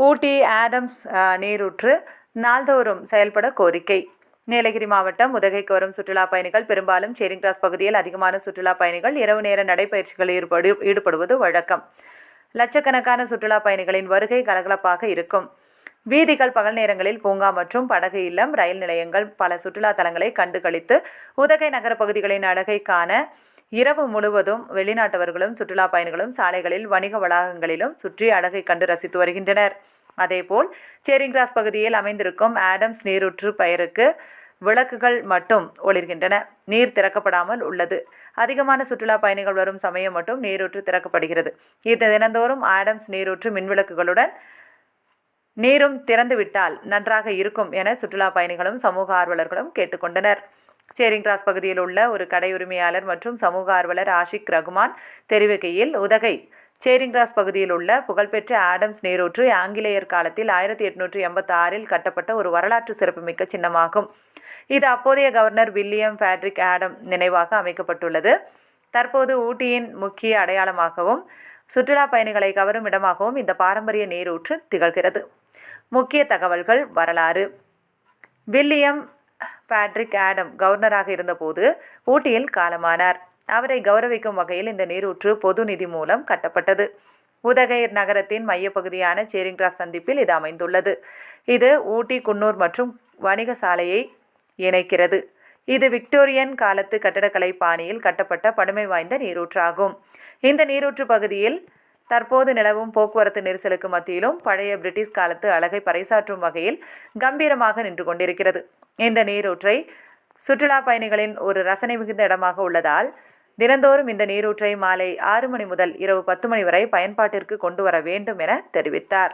ஊட்டி Adams நீரூற்று நாள்தோறும் செயல்பட கோரிக்கை. நீலகிரி மாவட்டம் உதகைக்கு வரும் சுற்றுலா பயணிகள் பெரும்பாலும் சேரிங் கிராஸ் பகுதியில் அதிகமான சுற்றுலா பயணிகள் இரவு நேர நடைபயிற்சிகளில் ஈடுபடுவது வழக்கம். லட்சக்கணக்கான சுற்றுலா பயணிகளின் வருகை கலகலப்பாக இருக்கும். வீதிகள் பகல் நேரங்களில் பூங்கா மற்றும் படகு இல்லம், ரயில் நிலையங்கள், பல சுற்றுலா தலங்களை கண்டுகளித்து உதகை நகர பகுதிகளின் அழகை காண இரவு முழுவதும் வெளிநாட்டவர்களும் சுற்றுலா பயணிகளும் சாலைகளில், வணிக வளாகங்களிலும் சுற்றி அழகை கண்டு ரசித்து வருகின்றனர். அதேபோல் சேரிங் கிராஸ் பகுதியில் அமைந்திருக்கும் ஆடம்ஸ் நீரூற்று பெயருக்கு விளக்குகள் மட்டும் ஒளிர்கின்றன. நீர் திறக்கப்படாமல் உள்ளது. அதிகமான சுற்றுலா பயணிகள் வரும் சமயம் மட்டும் நீரூற்று திறக்கப்படுகிறது. இது தினந்தோறும் ஆடம்ஸ் நீரூற்று மின்விளக்குகளுடன் நீரும் திறந்துவிட்டால் நன்றாக இருக்கும் என சுற்றுலா பயணிகளும் சமூக ஆர்வலர்களும் கேட்டுக்கொண்டனர். சேரிங் கிராஸ் பகுதியில் உள்ள ஒரு கடை உரிமையாளர் மற்றும் சமூக ஆர்வலர் ஆஷிக் ரகுமான் தெரிவிக்கையில், உதகை சேரிங் கிராஸ் பகுதியில் உள்ள புகழ்பெற்ற ஆடம்ஸ் நீரூற்று ஆங்கிலேயர் காலத்தில் 1886 கட்டப்பட்ட ஒரு வரலாற்று சிறப்புமிக்க சின்னமாகும். இது அப்போதைய கவர்னர் வில்லியம் பேட்ரிக் ஆடம் நினைவாக அமைக்கப்பட்டுள்ளது. தற்போது ஊட்டியின் முக்கிய அடையாளமாகவும் சுற்றுலா பயணிகளை கவரும் இடமாகவும் இந்த பாரம்பரிய நீரூற்று திகழ்கிறது. முக்கிய தகவல்கள். வரலாறு. வில்லியம் பேட்ரிக் ஆடம் கவர்னராக இருந்தபோது ஊட்டியில் காலமானார். அவரை கௌரவிக்கும் வகையில் இந்த நீரூற்று பொது நிதி மூலம் கட்டப்பட்டது. உதகை நகரத்தின் மையப்பகுதியான சேரிங் கிராஸ் சந்திப்பில் இது அமைந்துள்ளது. இது ஊட்டி, குன்னூர் மற்றும் வணிக சாலையை இணைக்கிறது. இது விக்டோரியன் காலத்து கட்டடக்கலை பாணியில் கட்டப்பட்ட பழமை வாய்ந்த நீரூற்றாகும். இந்த நீரூற்று பகுதியில் தற்போது நிலவும் போக்குவரத்து நெரிசலுக்கு மத்தியிலும் பழைய பிரிட்டிஷ் காலத்து அழகை பறைசாற்றும் வகையில் கம்பீரமாக நின்று கொண்டிருக்கிறது. இந்த நீரூற்றை சுற்றுலா பயணிகளின் ஒரு ரசனை மிகுந்த இடமாக உள்ளதால் தினந்தோறும் இந்த நீரூற்றை மாலை 6 மணி முதல் இரவு 10 மணி வரை பயன்பாட்டிற்கு கொண்டு வர வேண்டும் என தெரிவித்தார்.